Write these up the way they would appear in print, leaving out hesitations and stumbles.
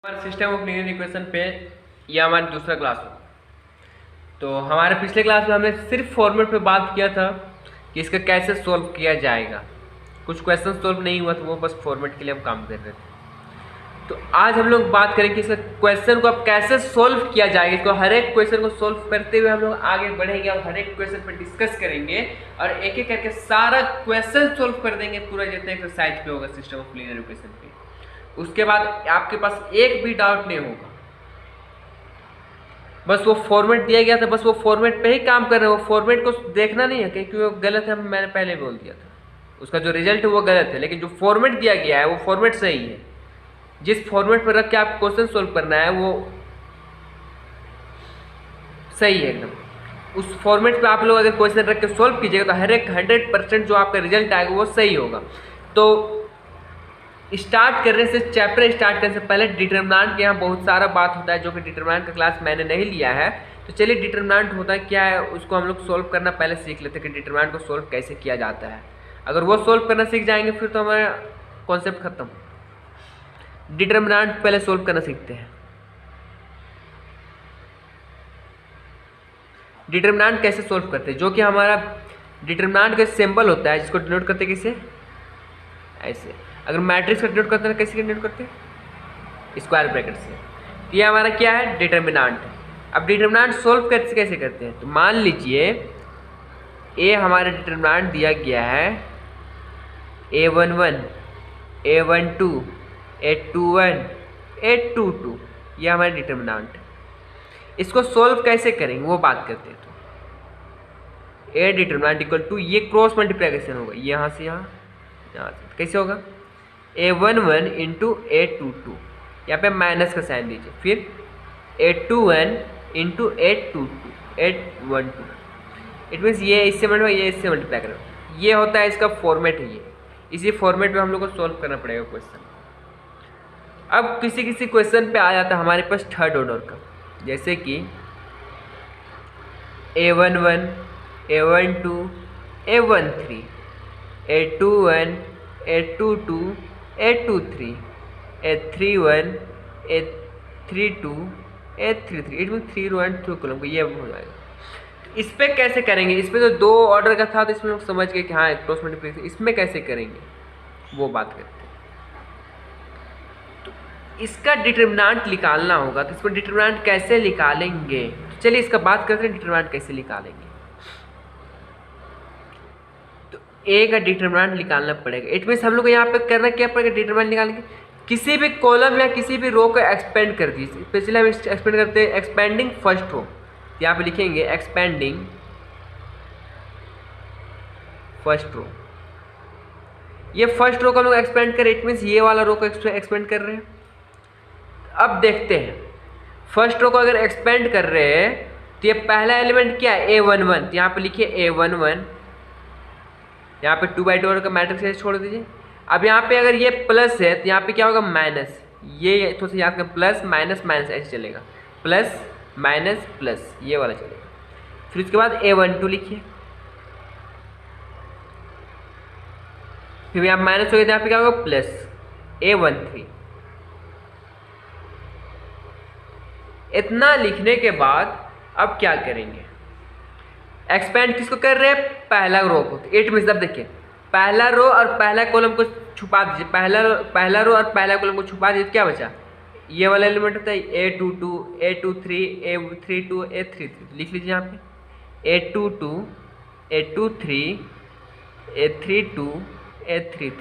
हमारे system of linear equation पे यह हमारी दूसरा क्लास हो। तो हमारे पिछले क्लास में हमने सिर्फ फॉर्मेट पे बात किया था कि इसका कैसे सॉल्व किया जाएगा। कुछ क्वेश्चन सॉल्व नहीं हुआ तो वो बस फॉर्मेट के लिए हम काम कर रहे थे। तो आज हम लोग बात करेंगे इसका क्वेश्चन को अब कैसे सॉल्व किया जाएगा। इसको हर एक क्वेश्चन को सॉल्व करते हुए हम लोग आगे बढ़ेंगे और हर एक क्वेश्चन पर डिस्कस करेंगे और एक एक करके सारा क्वेश्चन सॉल्व कर देंगे पूरा जितना एक्सरसाइज पे होगा सिस्टम ऑफ लीनियर इक्वेशन पे। उसके बाद आपके पास एक भी डाउट नहीं होगा। बस वो फॉर्मेट दिया गया था, बस वो फॉर्मेट पे ही काम कर रहे हैं। वो फॉर्मेट को देखना नहीं है क्योंकि वो गलत है, मैंने पहले बोल दिया था। उसका जो रिजल्ट है वो गलत है, लेकिन जो फॉर्मेट दिया गया है वो फॉर्मेट सही है। जिस फॉर्मेट पर रख के आप क्वेश्चन सोल्व करना है वो सही है एकदम। उस फॉर्मेट पे आप लोग अगर क्वेश्चन रख के सोल्व कीजिएगा तो हर एक 100% जो आपका रिजल्ट आएगा वो सही होगा। तो स्टार्ट करने से चैप्टर स्टार्ट करने से पहले डिटरमिनेंट के यहाँ बहुत सारा बात होता है जो कि डिटरमिनेंट का क्लास मैंने नहीं लिया है। तो चलिए डिटरमिनेंट होता है क्या है उसको हम लोग सोल्व करना पहले सीख लेते हैं कि डिटरमिनेंट को सोल्व कैसे किया जाता है। अगर वो सोल्व करना सीख जाएंगे फिर तो हमारा कॉन्सेप्ट खत्म। डिटरमिनेंट पहले सोल्व करना सीखते हैं। डिटरमिनेंट कैसे सोल्व करते हैं, जो कि हमारा डिटरमिनेंट का सिंबल होता है जिसको डिनोट करते हैं किसे, ऐसे। अगर मैट्रिक्स का डिनोट करते हैं कैसे डिनोट करते हैं, स्क्वायर ब्रैकेट से। तो ये हमारा क्या है, डिटरमिनेंट। अब डिटरमिनेंट सोल्व कैसे करते हैं, तो मान लीजिए ए हमारा डिटरमिनेंट दिया गया है a11 a12 a21 a22, ये हमारा डिटरमिनेंट। इसको सोल्व कैसे करेंगे वो बात करते हैं। तो ए डिटरमिनेंट इक्वल टू, ये क्रॉस मल्टीप्लिकेशन होगा यहाँ से यहाँ से। कैसे होगा, a11 इंटू a22, यहाँ पे माइनस का साइन दीजिए, फिर a21 into a12। It means ये इससे मल्टीप्लाई, ये इससे मल्टीप्लाई करें। ये होता है इसका फॉर्मेट है। ये इसी फॉर्मेट में हम लोग को सॉल्व करना पड़ेगा क्वेश्चन। अब किसी क्वेश्चन पे आ जाता है हमारे पास थर्ड ऑर्डर का, जैसे कि a11 a12 a13 a21 a22 a23 a31 a32 a33। It mean 3 row and 3 column को ये हो जाएगा। इस पे कैसे करेंगे, इस पे तो दो ऑर्डर का था तो इसमें लोग समझ गए कि हाँ क्रॉस मल्टीप्लिकेशन। इसमें कैसे करेंगे वो बात करते हैं। इसका डिटरमिनेंट निकालना होगा, तो इसमें डिटरमिनेंट कैसे निकालेंगे, तो चलिए इसका बात करते हैं डिटरमिनेंट कैसे निकालेंगे। तो ए का डिटरमिनेंट निकालना पड़ेगा। इट मीन्स हम लोग को यहाँ पे करना क्या पड़ेगा, डिटरमिनेंट निकालेंगे। किसी भी कॉलम या किसी भी रो को एक्सपेंड कर दीजिए। पिछले हम एक्सपेंड करते हैं एक्सपेंडिंग फर्स्ट रो, यहाँ पे लिखेंगे एक्सपेंडिंग फर्स्ट रो। ये फर्स्ट रो को हम लोग एक्सपेंड करें, इट मीन्स ये वाला रो को एक्सपेंड कर रहे हैं। अब देखते हैं फर्स्ट रो को अगर एक्सपेंड कर रहे हैं तो ये पहला एलिमेंट क्या है, a11। तो यहाँ पे लिखिए a11, यहाँ पे 2/2 का मैट्रिक्स ऐसे छोड़ दीजिए। अब यहाँ पे अगर ये प्लस है तो यहाँ पे क्या होगा, माइनस। ये थोड़ा सा याद कर, प्लस माइनस माइनस ऐसे चलेगा, प्लस माइनस प्लस ये वाला चलेगा। फिर उसके बाद a12 लिखिए, फिर यहाँ माइनस हो गया तो यहाँ पे क्या होगा, प्लस a13। इतना लिखने के बाद अब क्या करेंगे, एक्सपेंड किसको कर रहे हैं, पहला रो को। इट मीन्स अब देखिए पहला रो और पहला कॉलम को छुपा दीजिए, पहला रो और पहला कॉलम को छुपा दीजिए, क्या बचा, ये वाला एलिमेंट होता है a22 a23 a32 a33। लिख लीजिए यहाँ पे a22 a23 a32 a33।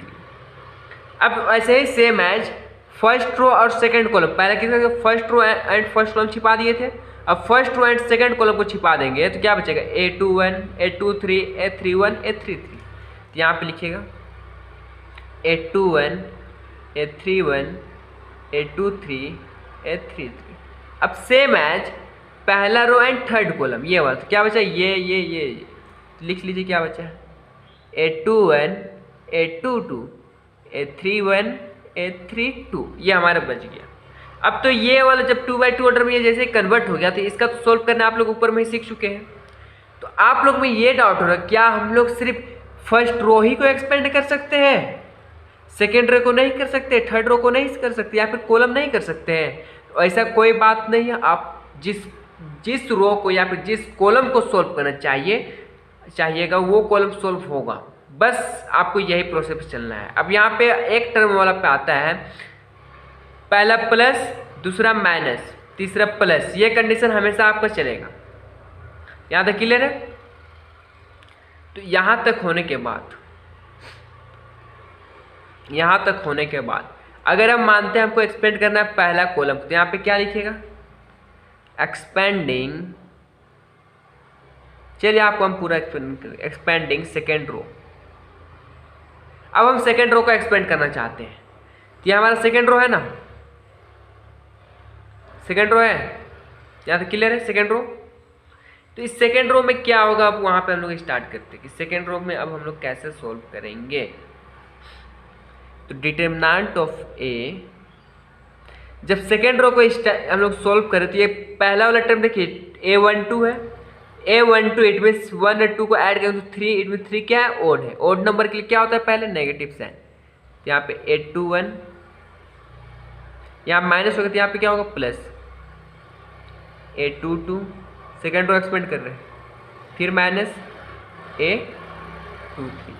अब ऐसे ही सेम एज फर्स्ट रो और सेकंड कॉलम, पहले किसका, first row and first column छिपा दिए थे। अब first row and second column को छिपा देंगे तो क्या बचेगा, a21 a23 a31 a33। तो यहाँ पे लिखिएगा a21 a31 a23 a33। अब सेम एज पहला रो एंड थर्ड कॉलम, ये वाला, तो क्या बचा, ये लिख लीजिए क्या बचा है, a21 a22 a31 a32, ये हमारा बच गया। अब तो ये वाला जब 2/2 ऑर्डर में ये जैसे कन्वर्ट हो गया तो इसका तो सोल्व करना आप लोग ऊपर में ही सीख चुके हैं। तो आप लोग में ये डाउट हो रहा है क्या हम लोग सिर्फ फर्स्ट रो ही को एक्सपेंड कर सकते हैं, सेकेंड रो को नहीं कर सकते, थर्ड रो को नहीं कर सकते, या फिर कॉलम नहीं कर सकते हैं? तो ऐसा कोई बात नहीं है। आप जिस रो को या फिर जिस कॉलम को सोल्व करना चाहिएगा वो कॉलम सोल्व होगा। बस आपको यही प्रोसेस चलना है। अब यहाँ पे एक टर्म वाला पे आता है, पहला प्लस, दूसरा माइनस, तीसरा प्लस, ये कंडीशन हमेशा आपका चलेगा। यहाँ तक क्लियर है? तो यहाँ तक होने के बाद अगर हम मानते हैं हमको एक्सपेंड करना है पहला कॉलम, तो यहाँ पे क्या लिखिएगा? एक्सपेंडिंग, चलिए आपको हम पूरा एक्सपेंडिंग सेकेंड रो। अब हम सेकेंड रो को एक्सपेंड करना चाहते हैं, तो यह हमारा सेकेंड रो है ना, सेकेंड रो है, यहाँ तक क्लियर है? Second row. तो इस सेकेंड रो में क्या होगा, अब वहाँ पे हम लोग स्टार्ट करते हैं कि सेकेंड रो में अब हम लोग कैसे सोल्व करेंगे। तो डिटरमिनेंट ऑफ ए, जब सेकेंड रो को हम लोग सोल्व करें तो ये पहला वाला टर्म देखिए A12 है, A12 इट मीन्स 1 और 2 को ऐड करें तो 3, इट मीन 3 क्या है? ओड है। ओड नंबर के लिए क्या होता है? पहले नेगेटिव साइन। यहाँ पे A21, यहाँ माइनस होगा तो यहाँ पे क्या होगा? Plus. A22 second row expand कर रहे हैं, फिर माइनस A23।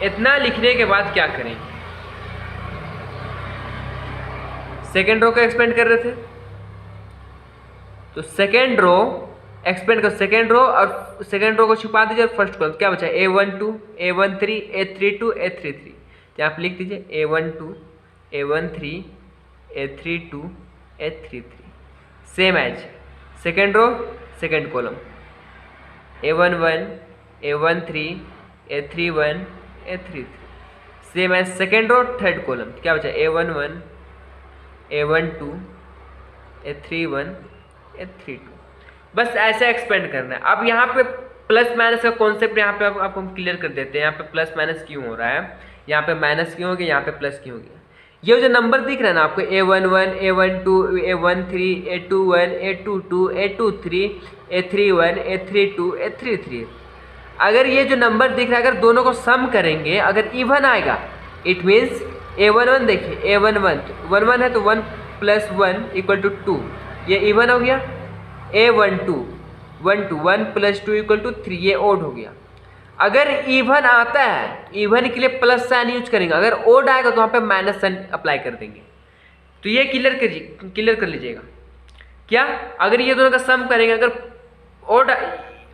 इतना लिखने के बाद क्या करें? सेकेंड रो को एक्सपेंड कर रहे थे तो सेकेंड रो एक्सपेंड कर, सेकेंड रो और सेकेंड रो को छुपा दीजिए और फर्स्ट कॉलम क्या बचा? A12, A13, A32, A33। तो आप लिख दीजिए A12, A13, A32, A33। Same as second row second column A11, A13, A31, A33। Same as second row third column क्या बचा? A11, A12, A31, A32। बस ऐसे एक्सपेंड करना है। अब यहाँ पे प्लस माइनस का कॉन्सेप्ट यहाँ पे आपको हम क्लियर कर देते हैं। यहाँ पे प्लस माइनस क्यों हो रहा है, यहाँ पे माइनस क्यों हो गया, यहाँ पे प्लस क्यों हो गया। ये जो नंबर दिख रहा है ना आपको A11, A12, A13, A21, A22, A23, A31, A32, A33, अगर ये जो नंबर दिख रहा है अगर दोनों को सम करेंगे अगर इवन आएगा, इट मीन्स A11 देखिए A11 1 है तो 1 + 1 = 2, ये इवन हो गया। A12 1 + 2 = 3, ये ओड हो गया। अगर इवन आता है, इवन के लिए प्लस साइन यूज करेंगे, अगर ओड आएगा तो वहाँ पे माइनस साइन अप्लाई कर देंगे। तो ये क्लियर कर लीजिएगा। क्या अगर ये दोनों का सम करेंगे, अगर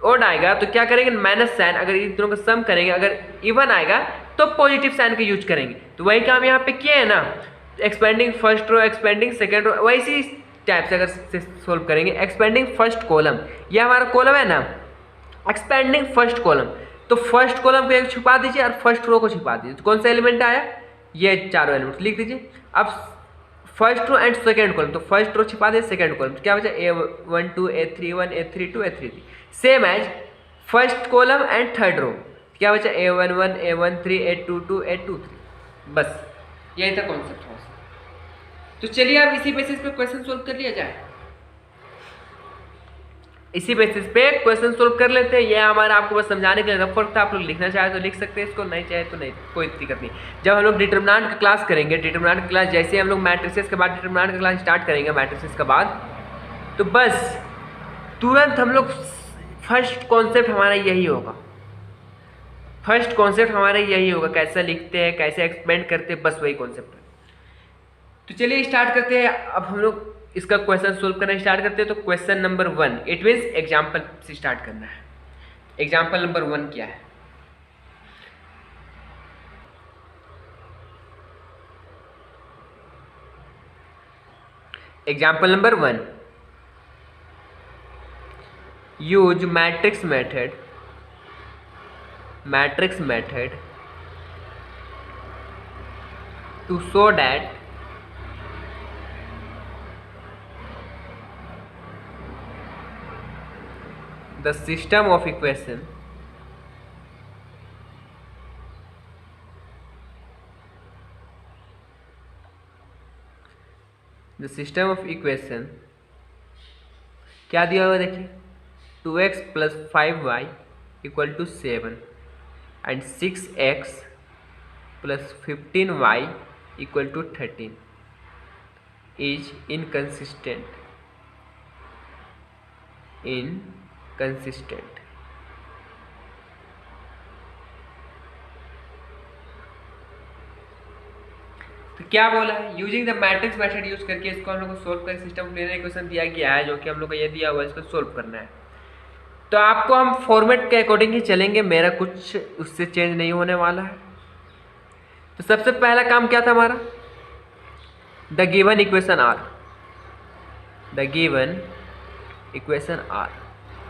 ओड आएगा तो क्या करेंगे? Minus sign. अगर ये दोनों का सम करेंगे, अगर इवन आएगा तो पॉजिटिव साइन का यूज करेंगे। तो वही काम यहाँ पे किए है ना, expanding first row, expanding second row, वैसी टाइप से अगर सोल्व करेंगे। एक्सपेंडिंग फर्स्ट कॉलम, ये हमारा कॉलम है ना, एक्सपेंडिंग फर्स्ट कॉलम, तो फर्स्ट कॉलम को एक छुपा दीजिए और फर्स्ट रो को छुपा दीजिए। तो कौन सा एलिमेंट आया? ये चारों एलिमेंट लिख दीजिए। अब first row and second column, तो फर्स्ट रो छुपा दीजिए, सेकेंड कॉलम तो क्या बचा? A12, A31, A32, A33। Same as first column and third row क्या बचा? A11, A13, A22, A23। बस यही था कॉन्सेप्ट। तो चलिए अब इसी बेसिस पे क्वेश्चन सोल्व कर लिया जाए। इसी बेसिस पे क्वेश्चन सोल्व कर लेते हैं। यह हमारा आपको बस समझाने के लिए रफ वर्क था। आप लोग लिखना चाहे तो लिख सकते हैं इसको, नहीं चाहे तो नहीं, कोई दिक्कत नहीं। जब हम लोग डिटरमिनेंट का क्लास करेंगे, डिटरमिनेंट का क्लास जैसे हम लोग मैट्रिसेस के बाद डिटरमिनेंट का क्लास स्टार्ट करेंगे मैट्रिसेस के बाद, तो बस तुरंत हम लोग फर्स्ट कॉन्सेप्ट हमारा यही होगा। फर्स्ट कॉन्सेप्ट हमारा यही होगा, कैसे लिखते हैं, कैसे एक्सपेंड करते हैं, बस वही कॉन्सेप्ट है। तो चलिए स्टार्ट करते हैं। अब हम लोग इसका क्वेश्चन सोल्व करना स्टार्ट करते हैं। तो question number 1, it means example से स्टार्ट करना है। एग्जाम्पल नंबर 1 क्या है? Example number 1, use matrix method to show that the system of equation क्या दिया हुआ देखिए, 2x + 5y = 7 and 6x plus 15y equal to 13 is inconsistent. तो क्या बोला है, using the matrix method use करके इसको हम लोग को सोल्व कर सिस्टम ऑफ लीनियर इक्वेशन दिया गया है, जो कि हम लोग को ये दिया हुआ है, इसको सोल्व करना है। तो आपको हम फॉर्मेट के अकॉर्डिंग ही चलेंगे, मेरा कुछ उससे चेंज नहीं होने वाला है। तो सबसे पहला काम क्या था हमारा, द गिवन इक्वेशन आर,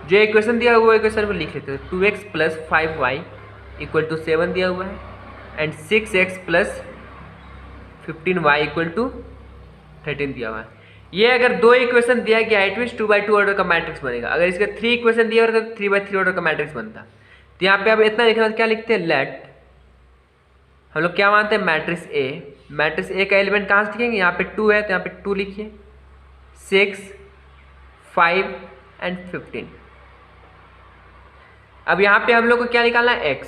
जो इक्वेशन दिया हुआ है इक्वेशन को लिख लेते हैं। 2x plus 5y equal to 7 दिया हुआ है and 6x plus 15y equal to 13 दिया हुआ है। ये अगर दो इक्वेशन दिया गया है, इट मीन्स 2x2 ऑर्डर का मैट्रिक्स बनेगा। अगर इसका 3 इक्वेशन दिया होता तो 3x3 ऑर्डर का मैट्रिक्स बनता। तो यहाँ पे अब इतना लिखना, क्या लिखते हैं, लेट, हम लोग क्या मानते हैं, मैट्रिक्स ए का एलिमेंट कहाँ से लिखेंगे, यहाँ पे 2 है तो यहाँ पे 2 लिखिए, 6, 5 एंड 15। अब यहाँ पे हम लोग को क्या निकालना है,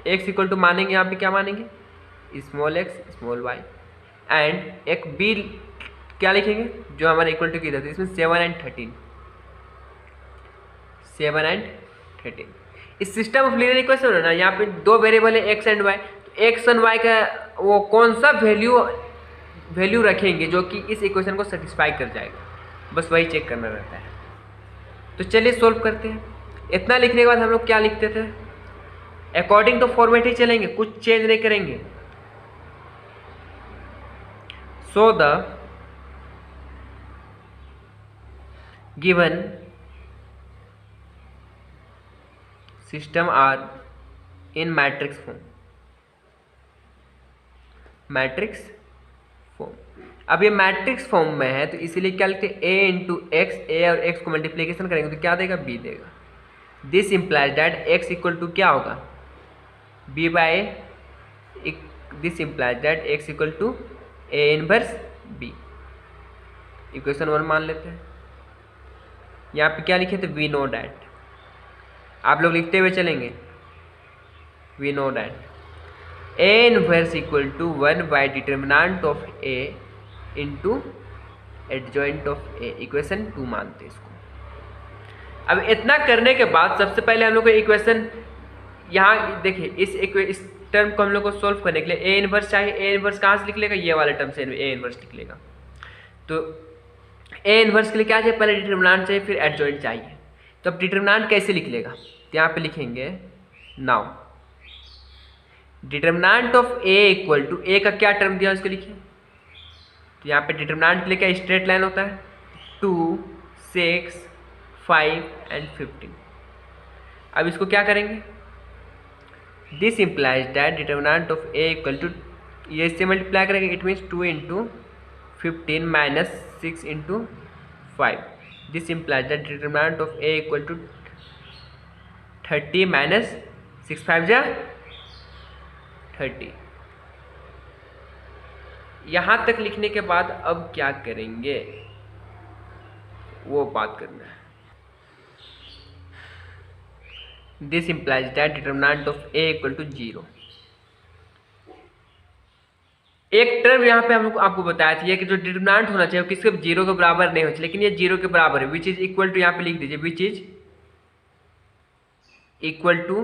x इक्वल टू मानेंगे, यहाँ पे क्या मानेंगे, small x small y, and एक b क्या लिखेंगे जो हमारे इक्वल टू की था, इसमें 7 एंड 13। इस सिस्टम ऑफ लीनियर इक्वेशन है ना, यहाँ पे दो वेरिएबल है x एंड y, तो x एंड y का वो कौन सा वैल्यू रखेंगे जो कि इस इक्वेशन को सेटिस्फाई कर जाएगा, बस वही चेक करना रहता है। तो चलिए सोल्व करते हैं। इतना लिखने के बाद हम लोग क्या लिखते थे, अकॉर्डिंग टू फॉर्मेट ही चलेंगे, कुछ चेंज नहीं करेंगे। So the given system are in matrix form. अब ये मैट्रिक्स फॉर्म में है तो इसीलिए क्या लिखते हैं, a इंटू एक्स, ए और x को मल्टीप्लीकेशन करेंगे तो क्या देगा, b देगा। This implies that x equal to क्या होगा, b by a। This implies that x equal to a inverse b। Equation 1 मान लेते हैं। यहाँ पे क्या लिखे थे, वी नो डैट, आप लोग लिखते हुए चलेंगे, we know that a inverse equal to 1 by determinant of a into adjoint of a। Equation 2 मानते हैं इसको। अब इतना करने के बाद सबसे पहले हम लोग को इक्वेशन, यहाँ देखिए इस टर्म को हम लोग को सोल्व करने के लिए a इनवर्स चाहिए। a इनवर्स कहाँ से लिख लेगा, ये वाले टर्म से a इनवर्स लिख लेगा। तो a इनवर्स के लिए क्या चाहिए, पहले डिटर्मिनेंट चाहिए, फिर एडजॉइंट चाहिए। तो अब डिटर्मिनेंट कैसे लिख लेगा, तो यहाँ पे लिखेंगे, now determinant of a equal to, a का क्या टर्म दिया उसको लिखिए। तो यहाँ पे डिटर्मिनेंट के लिए क्या स्ट्रेट लाइन होता है, 2, 6, 5 एंड 15। अब इसको क्या करेंगे, this implies that determinant of a equal to, ये इससे मल्टीप्लाई करेंगे, it means 2 into 15 minus 6 into 5। This implies that determinant of a equal to 30 minus 6 5 जा 30। यहाँ तक लिखने के बाद अब क्या करेंगे वो बात करना है। This implies that determinant of a equal to 0। एक टर्म यहाँ पे हम लोग आपको बताया था कि जो डिटर्मिनेंट होना चाहिए वो किसके 0 के बराबर नहीं होना चाहिए, लेकिन ये 0 के बराबर है, विच इज इक्वल टू, यहाँ पे लिख दीजिए, विच इज इक्वल टू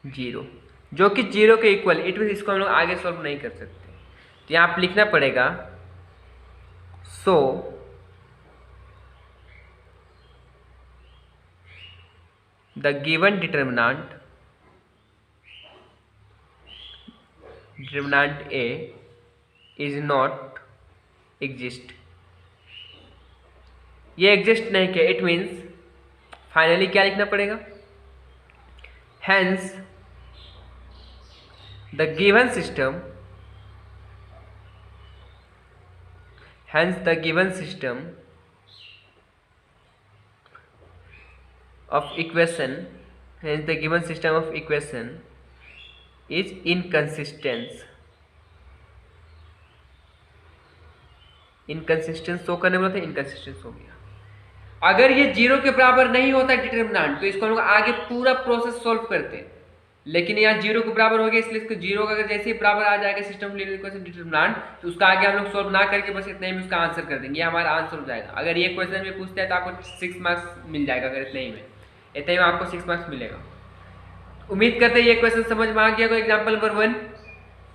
0, जो कि 0 के इक्वल। इट मीन इसको हम लोग आगे सॉल्व नहीं कर सकते, तो यहाँ पे लिखना पड़ेगा, so the given determinant a is not exist. ये एग्जिस्ट नहीं किया, इट मीन्स फाइनली क्या लिखना पड़ेगा, hence the given system of equation, hence the given system of equation is inconsistent show करने वाला था, इनकंसिस्टेंस हो गया। अगर ये 0 के बराबर नहीं होता डिटर्मिनेंट तो इसको हम लोग आगे पूरा प्रोसेस सॉल्व करते हैं। लेकिन यहाँ जीरो के बराबर हो गया, इसलिए इसको जीरो का अगर जैसे ही बराबर आ जाएगा system of linear equation determinant, तो उसका आगे हम लोग सोल्व ना करके बस इतने ही में उसका आंसर कर देंगे, ये हमारा आंसर हो जाएगा। अगर ये क्वेश्चन में पूछते हैं तो आपको 6 मार्क्स मिल जाएगा, अगर इतने ही में आपको 6 मार्क्स मिलेगा। उम्मीद करते हैं ये क्वेश्चन समझ में आ गया कोई एग्जाम्पल नंबर 1।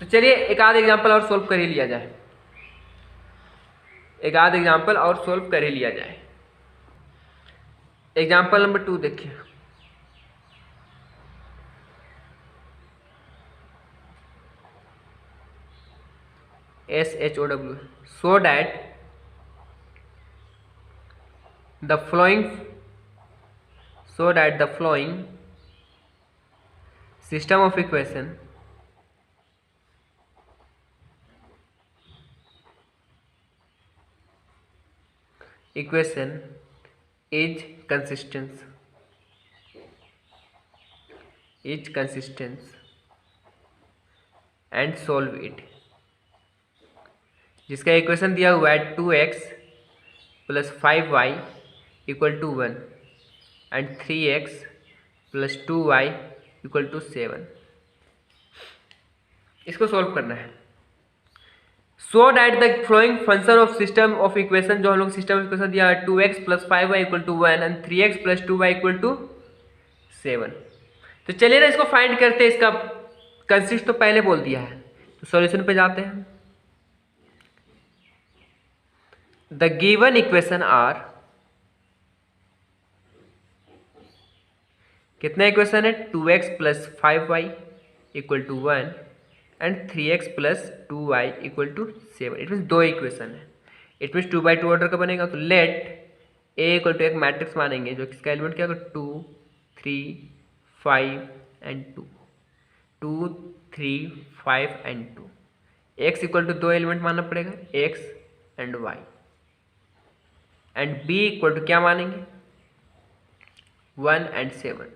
तो चलिए एक आध एग्जाम्पल और सोल्व कर ही लिया जाए, एक आध एग्जाम्पल और सोल्व कर ही लिया जाए। एग्जाम्पल नंबर 2 देखिए, SHOW, so that the following system of equation is consistent and solve it। जिसका इक्वेशन दिया हुआ है 2x + 5y = 1 and 3x + 2y = 7। इसको सॉल्व करना है। So that the flowing function of system of equation, जो हम लोग सिस्टम ऑफ इक्वेशन दिया है 2x + 5y = 1 and 3x + 2y = 7। तो चलिए ना इसको फाइंड करते हैं। इसका कंसिस्ट तो पहले बोल दिया है, तो सॉल्यूशन पे जाते हैं। द गिवन इक्वेशन आर, कितना इक्वेशन है 2x + 5y = 1 and 3x + 2y = 7। It means दो इक्वेशन है, इट मीन्स 2/2 ऑर्डर का बनेगा। तो लेट ए = एक मैट्रिक्स मानेंगे जो किसका एलिमेंट क्या होगा 2 3 5 एंड 2, 2 3 5 एंड 2। x = दो एलिमेंट मानना पड़ेगा, x and y। And b = क्या मानेंगे 1 एंड 7।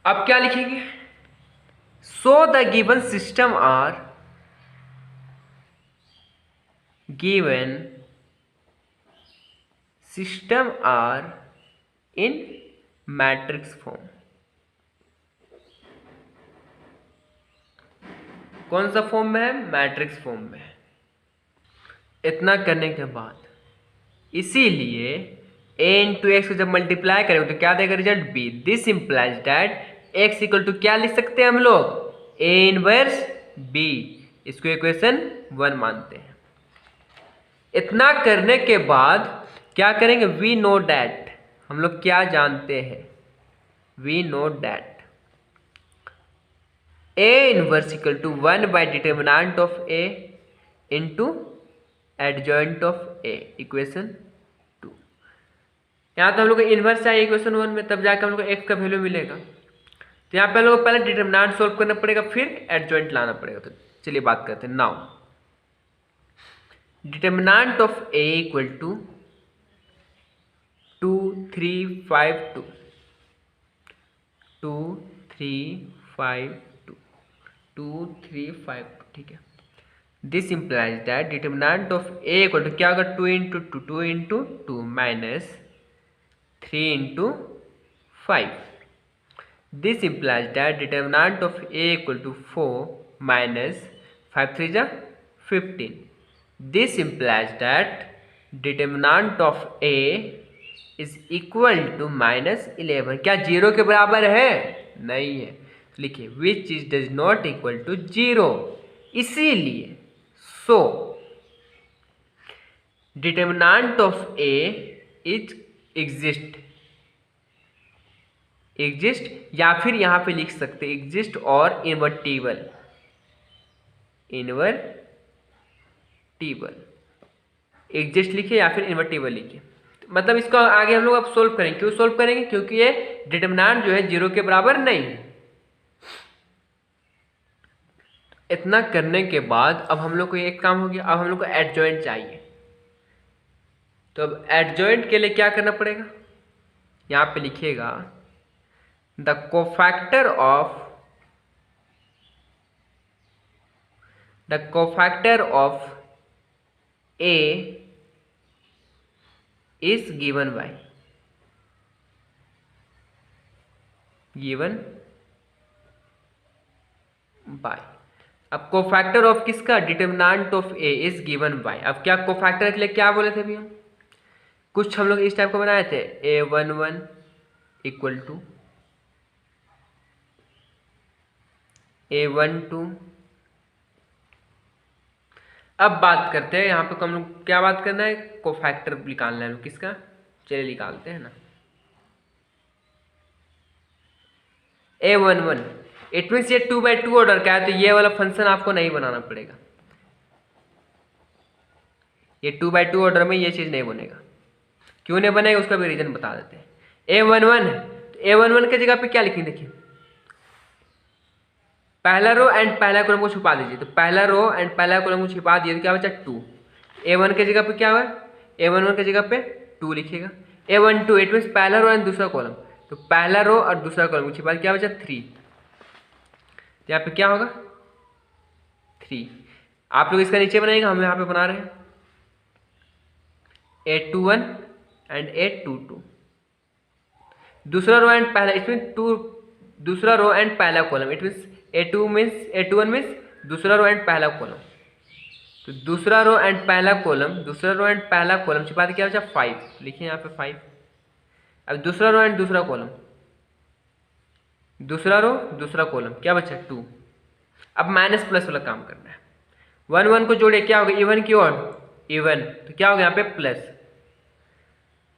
अब क्या लिखेंगे, so the given system are in matrix form. कौन सा फॉर्म में है, मैट्रिक्स फॉर्म में है। इतना करने के बाद इसीलिए a × x को जब मल्टीप्लाई करेंगे तो क्या देगा result b। This implies that x = क्या लिख सकते हैं हम लोग a इनवर्स b। इसको इक्वेशन 1 मानते हैं। इतना करने के बाद क्या करेंगे, वी नो डैट, हम लोग क्या जानते हैं, we know that a inverse = determinant of a into adjoint of a, equation 2। यहाँ तो हम लोग को इनवर्स चाहिए इक्वेशन 1 में, तब जाकर हम लोग को x का वैल्यू मिलेगा। तो यहाँ पे हम लोग को पहले डिटर्मिनेंट सोल्व करना पड़ेगा, फिर एडजॉइंट लाना पड़ेगा। तो चलिए बात करते हैं। नाउ डिटर्मिनेंट ऑफ a = 2 3 5 2, 2 3 5 2, 2 3 5 2, ठीक है। This implies that determinant of a = क्या होगा 2 × 2, 2 × 2 minus 3 × 5। This implies that determinant of a = 4 minus 5 3 = 15। This implies that determinant of a is equal to -11। क्या जीरो के बराबर है, नहीं है। लिखिए which is does not equal to 0। इसीलिए so determinant of a is exist या फिर यहां पे लिख सकते एग्जिस्ट और इनवर्टिबल। एग्जिस्ट लिखिए या फिर इनवर्टिबल लिखिए। मतलब इसको आगे हम लोग अब सोल्व करेंगे। क्यों सोल्व करेंगे, क्योंकि ये डिटर्मिनेंट जो है 0 के बराबर नहीं है। इतना करने के बाद अब हम लोग को एक काम हो गया, अब हम लोग को एडजॉइंट चाहिए। तो अब एडजॉइंट के लिए क्या करना पड़ेगा, यहाँ पे लिखिएगा the cofactor of a is given by, given by. अब कोफैक्टर ऑफ किसका, determinant of A is given by. अब क्या कोफैक्टर के लिए क्या बोले थे अभी हम, कुछ हम लोग इस टाइप को बनाए थे, A11 इक्वल टू A12। अब बात करते हैं यहाँ पे हम लोग क्या बात करना है, कोफैक्टर निकालना है किसका, चलिए निकालते हैं ना। A11 इट मीन्स ये 2/2 ऑर्डर का है, तो ये वाला फंक्शन आपको नहीं बनाना पड़ेगा, ये 2/2 ऑर्डर में ये चीज़ नहीं बनेगा। क्यों नहीं बनेगा उसका भी रीजन बता देते हैं। A11 A11 की जगह पे क्या लिखेंगे, देखिए पहला रो एंड पहला कॉलम को छुपा दीजिए, तो पहला रो एंड पहला कॉलम को छुपा दिए तो क्या बचा 2। A1 की जगह पे क्या हुआ, A11 की जगह पे 2 लिखिएगा। A12 इट मीन्स पहला रो एंड दूसरा कॉलम, तो पहला रो और दूसरा कॉलम को छुपा क्या बचा 3, यहाँ पे क्या होगा 3। आप लोग इसका नीचे बनाएंगे, हम यहाँ पे बना रहे हैं A21 एंड A22। दूसरा रो एंड पहला इट मीन 2, दूसरा रो एंड पहला column it means A21 means दूसरा रो एंड पहला कॉलम, तो दूसरा रो एंड पहला कॉलम, दूसरा रो एंड पहला कॉलम छिपा क्या बचा 5, लिखिए यहाँ पे 5। अब दूसरा रो एंड दूसरा कॉलम, दूसरा रो दूसरा कॉलम क्या बचा 2। अब माइनस प्लस वाला काम करना है, 1 1 को जोड़े क्या होगा, इवन की ओर इवन, तो क्या होगा यहाँ पे प्लस।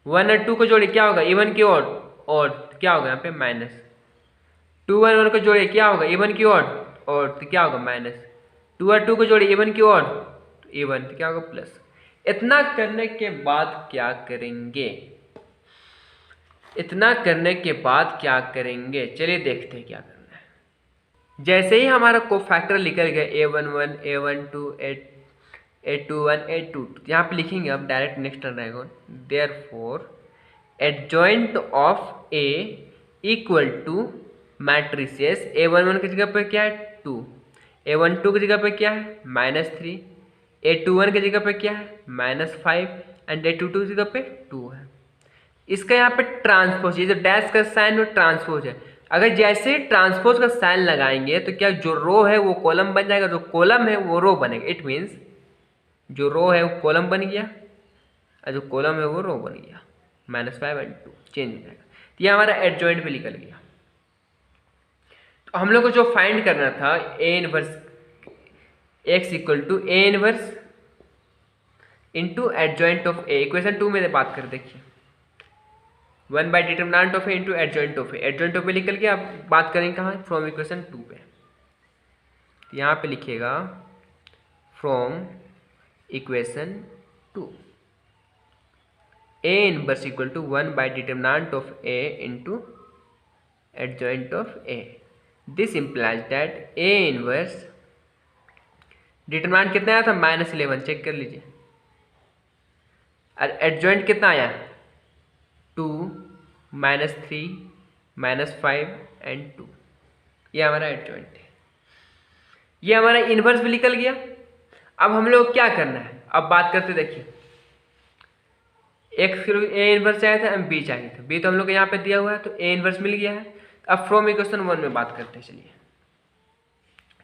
1 और 2 को जोड़े क्या होगा, इवन की ओर और, तो क्या होगा यहाँ पे माइनस। 2 और 1 को जोड़े क्या होगा, इवन की ओर और, तो क्या होगा माइनस। 2 और 2 को जोड़े इवन की ओर तो इवन, तो क्या होगा प्लस। इतना करने के बाद क्या करेंगे, इतना करने के बाद क्या करेंगे, चलिए देखते हैं क्या करना है। जैसे ही हमारा कोफैक्टर निकल गया A11 A12 A21 A22, यहाँ पे लिखेंगे अब डायरेक्ट नेक्स्ट टर्न रहेगा, therefore adjoint of A equal to matrices A11 की जगह पे क्या है 2, A12 की जगह पे क्या है -3, A21 की जगह पे क्या है -5 एंड A22 की जगह पे 2 है। इसका यहाँ पे ट्रांसपोज, ये जो डैश का साइन वो ट्रांसपोज है। अगर जैसे ही ट्रांसपोज का साइन लगाएंगे तो क्या जो रो है वो कॉलम बन जाएगा, जो कॉलम है वो रो बनेगा। इट मीन्स जो रो है वो कॉलम बन गया और जो कॉलम है वो रो बन गया, -5 एंड 2 चेंज हो जाएगा। तो ये हमारा एडजॉइंट भी निकल गया। तो हम लोग को जो फाइंड करना था A inverse x equal to A inverse into adjoint of A, equation 2 में बात कर देखिए 1 by determinant of A into adjoint of A। Adjoint of A निकल के आप बात करेंगे कहाँ, फ्रॉम इक्वेशन 2 पे। यहाँ पे लिखिएगा from equation 2 A inverse equal to 1 by determinant of A into adjoint of A। This implies that A inverse determinant कितना आया था -11, चेक कर लीजिए, और एडजॉइंट कितना आया 2 -3 -5 एंड 2। ये हमारा एडजॉइंट है, ये हमारा इनवर्स भी निकल गया। अब हम लोग क्या करना है, अब बात करते देखिए एक्स के A इनवर्स चाहिए था, B चाहिए था, B तो हम लोग को यहाँ पे दिया हुआ है तो A इनवर्स मिल गया है। अब फ्रॉम इक्वेशन 1 में बात करते हैं, चलिए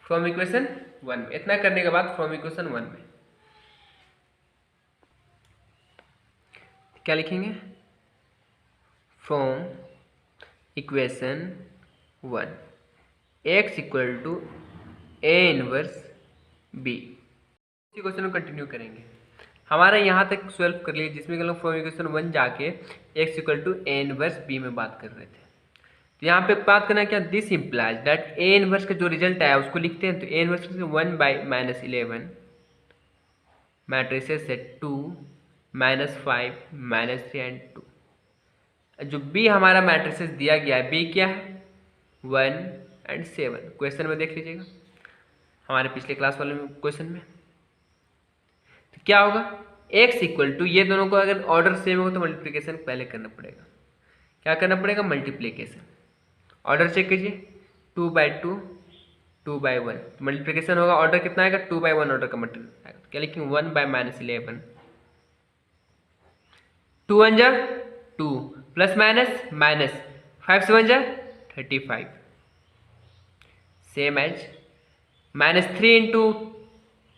फ्रॉम इक्वेशन 1 में। इतना करने के बाद फ्रॉम इक्वेशन 1 में क्या लिखेंगे, from equation 1 x equal to A inverse B। इसी क्वेश्चन को कंटिन्यू करेंगे, हमारा यहाँ तक सॉल्व कर लिए जिसमें कि लोग फ्रॉम इक्वेशन 1 जाके x equal to A inverse B में बात कर रहे थे। तो यहाँ पे बात करना क्या, this implies that A inverse का जो रिजल्ट आया उसको लिखते हैं, तो A इनवर्स 1 बाई -11 मैट्रिसेस है 2 -5 -3 एंड 2। जो B हमारा मैट्रिसेस दिया गया है, B क्या है 1 एंड 7, क्वेश्चन में देख लीजिएगा हमारे पिछले क्लास वाले क्वेश्चन में। तो क्या होगा x इक्वल टू, ये दोनों को अगर ऑर्डर सेम हो तो मल्टीप्लिकेशन पहले करना पड़ेगा। क्या करना पड़ेगा, मल्टीप्लिकेशन। ऑर्डर चेक कीजिए 2/2 2/1, मल्टीप्लिकेशन होगा, ऑर्डर कितना आएगा 2/1 ऑर्डर का मल्टीप्लिकेशन आएगा। क्या लिखेंगे 1 बाई -11, 2 1 जा 2 प्लस माइनस माइनस 5 7 जा 35 same as -3 into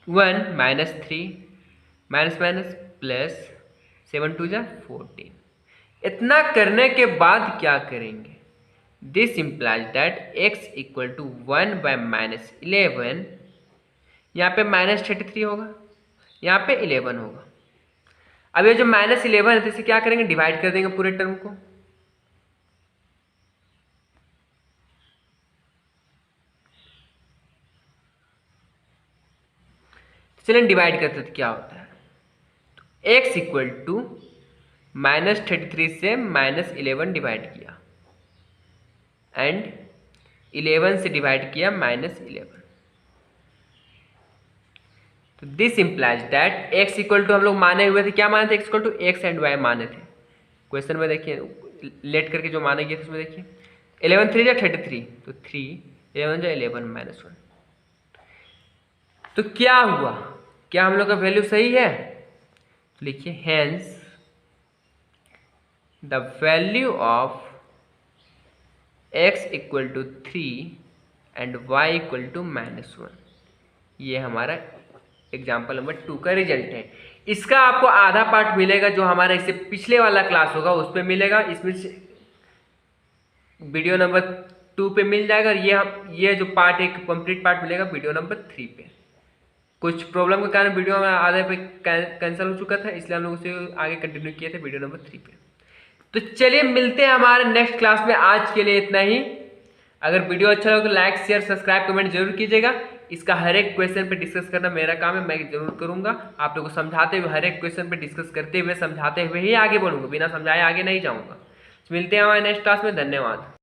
1 -3 minus minus plus 7 2 जा 14। इतना करने के बाद क्या करेंगे? This implies that x equal to 1 by -11, यहाँ पे -33 होगा, यहाँ पे 11 होगा। अब ये जो -11 है तो इसे क्या करेंगे? डिवाइड कर देंगे पूरे टर्म को। चलिए डिवाइड करते तो क्या होता है? तो x इक्वल टू -33 से -11 डिवाइड किया एंड 11 से डिवाइड किया -11। तो this implies that x equal to हम लोग माने हुए थे, क्या माने थे? x equal to x and y माने थे। क्वेश्चन में देखिए लेट करके जो माने गए थे उसमें देखिए 11 3 जा 33, तो 3 11 जा 11 -1। तो क्या हुआ? क्या हम लोग का वैल्यू सही है? तो लिखिए hence the value of x equal to 3 and y equal to -1। ये हमारा एग्जाम्पल नंबर 2 का रिजल्ट है। इसका आपको आधा पार्ट मिलेगा जो हमारा इससे पिछले वाला क्लास होगा उस पर मिलेगा, इसमें वीडियो नंबर 2 पे मिल जाएगा। ये जो पार्ट एक कंप्लीट पार्ट मिलेगा वीडियो नंबर 3 पे। कुछ प्रॉब्लम के कारण वीडियो हमारा आधे पे कैंसिल हो चुका था, इसलिए हम लोग उसे आगे कंटिन्यू किए थे वीडियो नंबर 3 पे। तो चलिए मिलते हैं हमारे नेक्स्ट क्लास में। आज के लिए इतना ही। अगर वीडियो अच्छा लगे तो लाइक शेयर सब्सक्राइब कमेंट जरूर कीजिएगा। इसका हर एक क्वेश्चन पे डिस्कस करना मेरा काम है, मैं जरूर करूंगा। आप लोगों को समझाते हुए हर एक क्वेश्चन पे डिस्कस करते हुए समझाते हुए ही आगे बढ़ूंगा, बिना समझाए आगे नहीं जाऊंगा। मिलते हैं हमारे नेक्स्ट क्लास में। धन्यवाद।